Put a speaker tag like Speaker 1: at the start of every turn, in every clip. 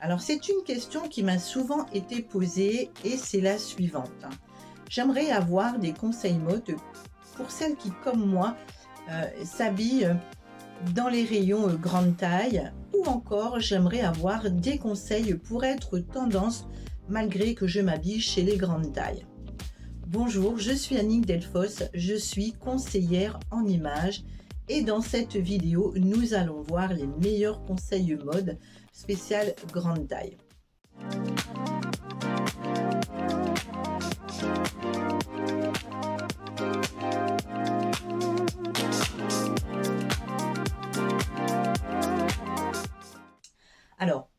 Speaker 1: Alors, c'est une question qui m'a souvent été posée et c'est la suivante. J'aimerais avoir des conseils mode pour celles qui, comme moi, s'habillent dans les rayons grande taille ou encore j'aimerais avoir des conseils pour être tendance malgré que je m'habille chez les grandes tailles. Bonjour, je suis Annick Delfos, je suis conseillère en images et dans cette vidéo, nous allons voir les meilleurs conseils mode spécial grande taille. Alors,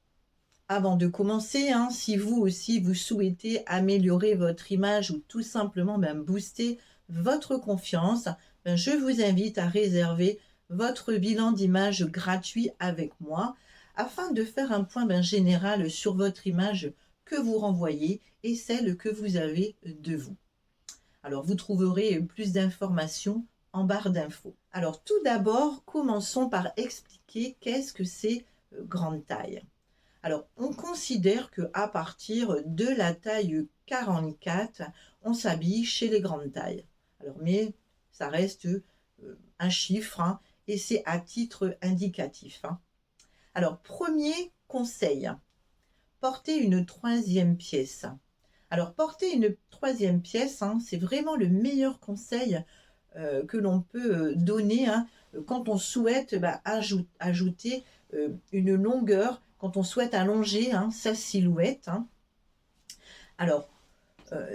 Speaker 1: avant de commencer, si vous aussi vous souhaitez améliorer votre image ou tout simplement booster votre confiance, je vous invite à réserver votre bilan d'image gratuit avec moi afin de faire un point général sur votre image que vous renvoyez et celle que vous avez de vous. Alors, vous trouverez plus d'informations en barre d'infos. Alors, tout d'abord, commençons par expliquer qu'est-ce que c'est grande taille. Alors, on considère qu'à partir de la taille 44, on s'habille chez les grandes tailles. Alors, mais ça reste un chiffre et c'est à titre indicatif. Alors, premier conseil, porter une troisième pièce. Alors, porter une troisième pièce, c'est vraiment le meilleur conseil que l'on peut donner quand on souhaite ajouter une longueur, quand on souhaite allonger sa silhouette. Alors,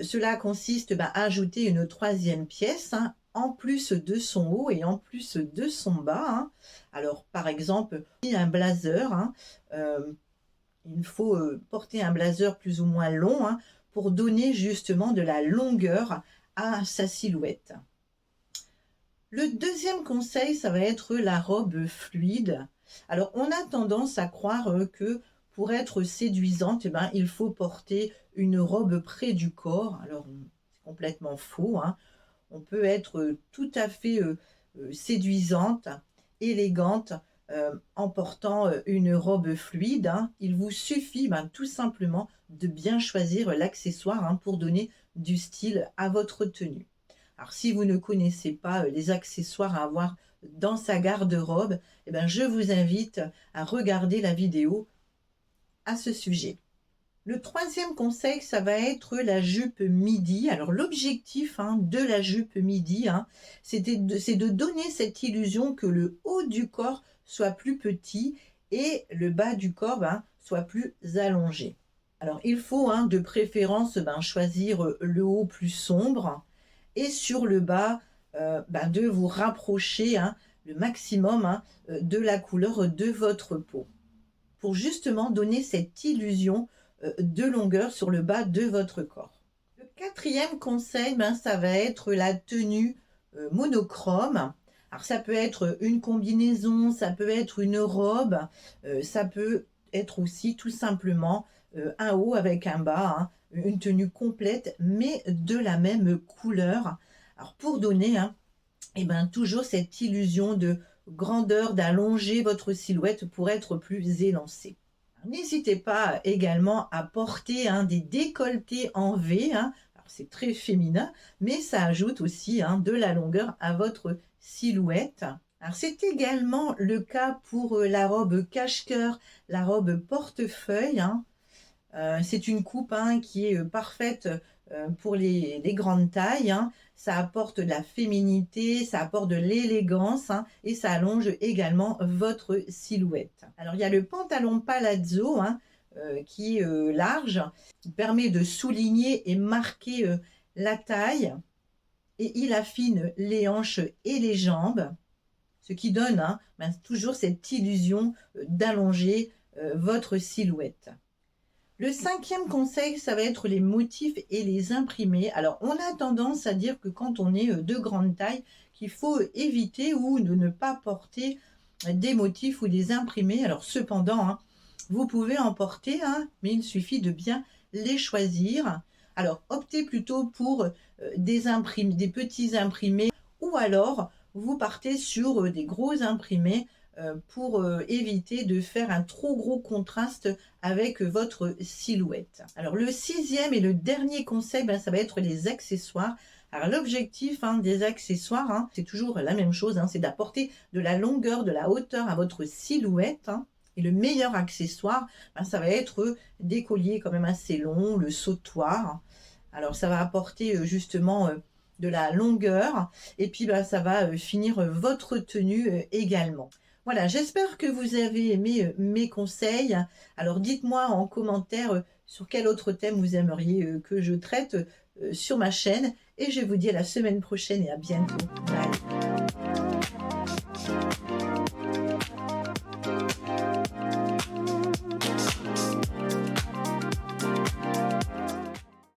Speaker 1: cela consiste à ajouter une troisième pièce en plus de son haut et en plus de son bas. Alors, par exemple, un blazer, il faut porter un blazer plus ou moins long pour donner justement de la longueur à sa silhouette. Le deuxième conseil, ça va être la robe fluide. Alors, on a tendance à croire que pour être séduisante, il faut porter une robe près du corps. Alors, c'est complètement faux. On peut être tout à fait séduisante, élégante, en portant une robe fluide. Il vous suffit tout simplement de bien choisir l'accessoire pour donner du style à votre tenue. Alors, si vous ne connaissez pas les accessoires à avoir dans sa garde-robe, je vous invite à regarder la vidéo à ce sujet. Le troisième conseil, ça va être la jupe midi. Alors, l'objectif de la jupe midi, c'est de donner cette illusion que le haut du corps soit plus petit et le bas du corps soit plus allongé. Alors, il faut de préférence choisir le haut plus sombre et sur le bas, de vous rapprocher le maximum de la couleur de votre peau pour justement donner cette illusion de longueur sur le bas de votre corps. Le quatrième conseil, ça va être la tenue monochrome. Alors ça peut être une combinaison, ça peut être une robe, ça peut être aussi tout simplement un haut avec un bas, une tenue complète mais de la même couleur. Alors pour donner toujours cette illusion de grandeur, d'allonger votre silhouette pour être plus élancée. N'hésitez pas également à porter des décolletés en V. Alors c'est très féminin, mais ça ajoute aussi de la longueur à votre silhouette. Alors c'est également le cas pour la robe cache-cœur, la robe portefeuille. C'est une coupe qui est parfaite pour les grandes tailles. Ça apporte de la féminité, ça apporte de l'élégance et ça allonge également votre silhouette. Alors il y a le pantalon palazzo qui est large, qui permet de souligner et marquer la taille et il affine les hanches et les jambes, ce qui donne toujours cette illusion d'allonger votre silhouette. Le cinquième conseil, ça va être les motifs et les imprimés. Alors, on a tendance à dire que quand on est de grande taille, qu'il faut éviter ou de ne pas porter des motifs ou des imprimés. Alors, cependant, vous pouvez en porter, mais il suffit de bien les choisir. Alors, optez plutôt pour des petits imprimés ou alors vous partez sur des gros imprimés pour éviter de faire un trop gros contraste avec votre silhouette. Alors le 6e et le dernier conseil, ben, ça va être les accessoires. Alors l'objectif des accessoires, c'est toujours la même chose, c'est d'apporter de la longueur, de la hauteur à votre silhouette. Et le meilleur accessoire, ben, ça va être des colliers quand même assez longs, le sautoir. Alors ça va apporter justement de la longueur et puis ben, ça va finir votre tenue également. Voilà, j'espère que vous avez aimé mes conseils. Alors dites-moi en commentaire sur quel autre thème vous aimeriez que je traite sur ma chaîne et je vous dis à la semaine prochaine et à bientôt. Bye.